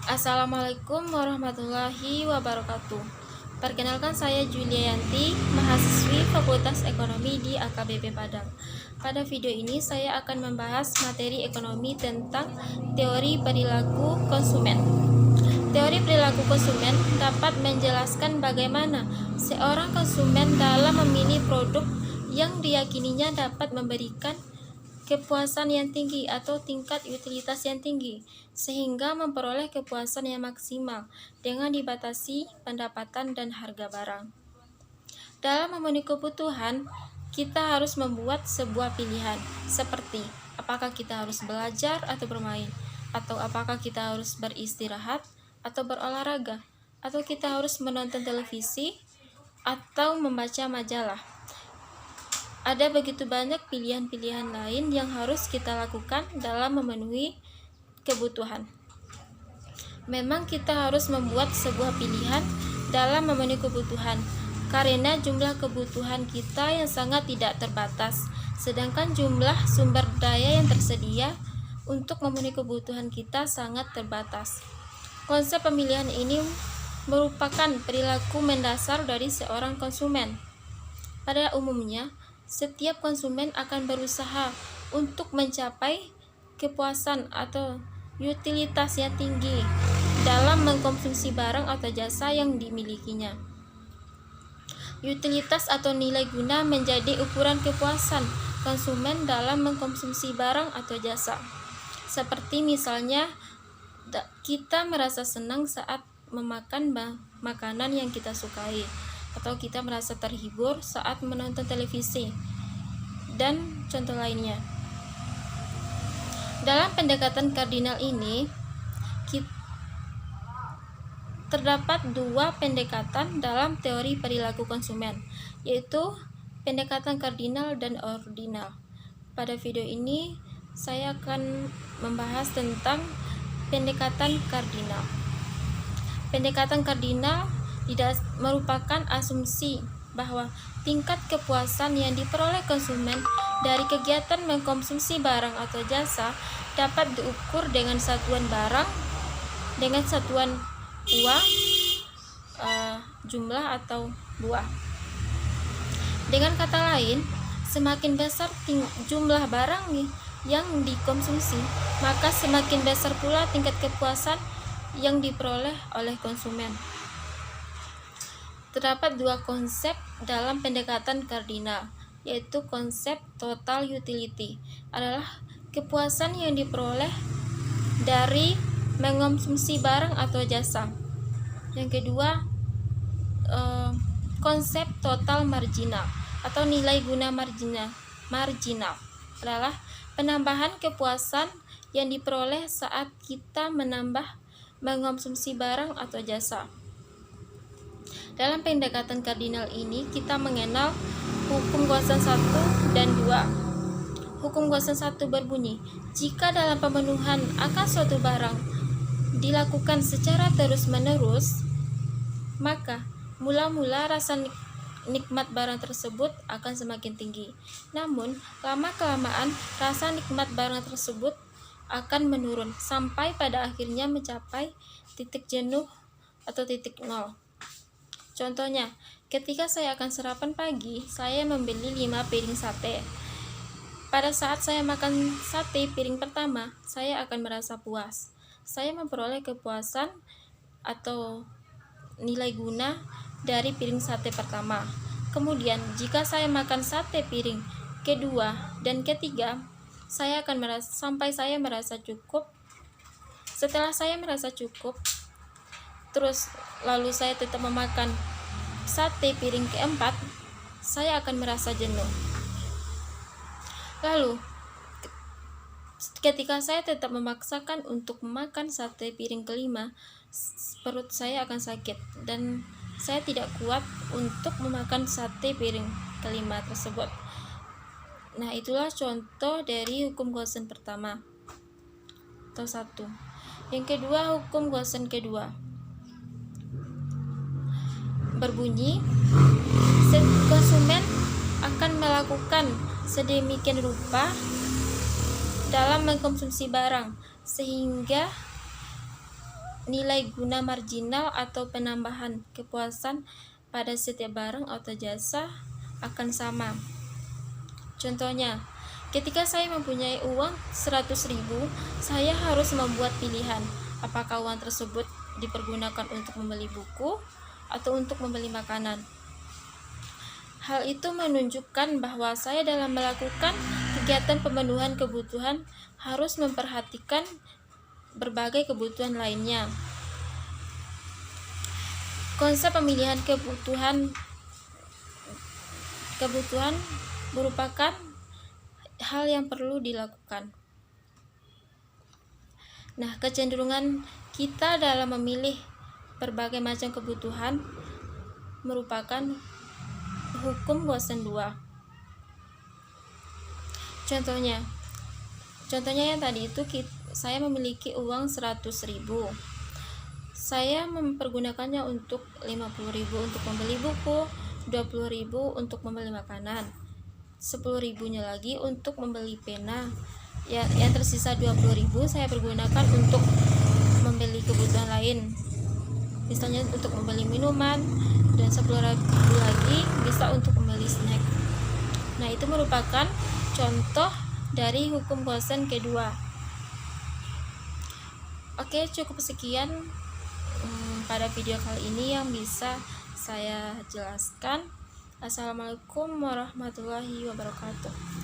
Assalamualaikum warahmatullahi wabarakatuh. Perkenalkan, saya Julianti, mahasiswi Fakultas Ekonomi di AKBP Padang. Pada video ini saya akan membahas materi ekonomi tentang teori perilaku konsumen. Teori perilaku konsumen dapat menjelaskan bagaimana seorang konsumen dalam memilih produk yang diyakininya dapat memberikan kepuasan yang tinggi atau tingkat utilitas yang tinggi, sehingga memperoleh kepuasan yang maksimal dengan dibatasi pendapatan dan harga barang. Dalam memenuhi kebutuhan, kita harus membuat sebuah pilihan, seperti apakah kita harus belajar atau bermain, atau apakah kita harus beristirahat atau berolahraga, atau kita harus menonton televisi atau membaca majalah. Ada begitu banyak pilihan-pilihan lain yang harus kita lakukan dalam memenuhi kebutuhan. Memang kita harus membuat sebuah pilihan dalam memenuhi kebutuhan, karena jumlah kebutuhan kita yang sangat tidak terbatas, sedangkan jumlah sumber daya yang tersedia untuk memenuhi kebutuhan kita sangat terbatas. Konsep pemilihan ini merupakan perilaku mendasar dari seorang konsumen. Pada umumnya, setiap konsumen akan berusaha untuk mencapai kepuasan atau utilitas yang tinggi dalam mengkonsumsi barang atau jasa yang dimilikinya. Utilitas atau nilai guna menjadi ukuran kepuasan konsumen dalam mengkonsumsi barang atau jasa. Seperti misalnya, kita merasa senang saat memakan makanan yang kita sukai, atau kita merasa terhibur saat menonton televisi, dan contoh lainnya. Dalam pendekatan kardinal ini, terdapat dua pendekatan dalam teori perilaku konsumen, yaitu pendekatan kardinal dan ordinal. Pada video ini, saya akan membahas tentang pendekatan kardinal. Pendekatan kardinal merupakan asumsi bahwa tingkat kepuasan yang diperoleh konsumen dari kegiatan mengkonsumsi barang atau jasa dapat diukur dengan satuan barang, dengan satuan uang, jumlah atau buah. Dengan kata lain, semakin besar jumlah barang yang dikonsumsi, maka semakin besar pula tingkat kepuasan yang diperoleh oleh konsumen. Terdapat dua konsep dalam pendekatan kardinal, yaitu konsep total utility adalah kepuasan yang diperoleh dari mengonsumsi barang atau jasa. Yang kedua, konsep total marginal atau nilai guna marginal adalah penambahan kepuasan yang diperoleh saat kita menambah mengonsumsi barang atau jasa. Dalam pendekatan kardinal ini, kita mengenal hukum Gaussian 1 dan 2. Hukum Gaussian 1 berbunyi, jika dalam pemenuhan akan suatu barang dilakukan secara terus-menerus, maka mula-mula rasa nikmat barang tersebut akan semakin tinggi. Namun, lama-kelamaan rasa nikmat barang tersebut akan menurun sampai pada akhirnya mencapai titik jenuh atau titik nol. Contohnya, ketika saya akan sarapan pagi, saya membeli 5 piring sate. Pada saat saya makan sate piring pertama, saya akan merasa puas. Saya memperoleh kepuasan atau nilai guna dari piring sate pertama. Kemudian, jika saya makan sate piring kedua dan ketiga, saya akan sampai saya merasa cukup. Setelah saya merasa cukup, lalu saya tetap memakan sate piring keempat, saya akan merasa jenuh. Lalu, ketika saya tetap memaksakan untuk makan sate piring kelima, perut saya akan sakit dan saya tidak kuat untuk memakan sate piring kelima tersebut. Nah, itulah contoh dari hukum Gaussian pertama atau 1. Yang kedua, hukum Gaussian kedua berbunyi, konsumen akan melakukan sedemikian rupa dalam mengkonsumsi barang sehingga nilai guna marginal atau penambahan kepuasan pada setiap barang atau jasa akan sama. Contohnya, ketika saya mempunyai uang 100.000, saya harus membuat pilihan apakah uang tersebut dipergunakan untuk membeli buku atau untuk membeli makanan. Hal itu menunjukkan bahwa saya dalam melakukan kegiatan pemenuhan kebutuhan harus memperhatikan berbagai kebutuhan lainnya. Konsep pemilihan kebutuhan merupakan hal yang perlu dilakukan. Nah, kecenderungan kita dalam memilih berbagai macam kebutuhan merupakan hukum Gosen 2. Contohnya yang tadi itu saya memiliki uang 100.000. Saya mempergunakannya untuk 50.000 untuk membeli buku, 20.000 untuk membeli makanan, 10.000-nya lagi untuk membeli pena. Yang tersisa 20.000 saya pergunakan untuk membeli kebutuhan lain, misalnya untuk membeli minuman, dan 10.000 lagi bisa untuk membeli snack. Nah, itu merupakan contoh dari hukum Gosen kedua. Oke, cukup sekian pada video kali ini yang bisa saya jelaskan. Assalamualaikum warahmatullahi wabarakatuh.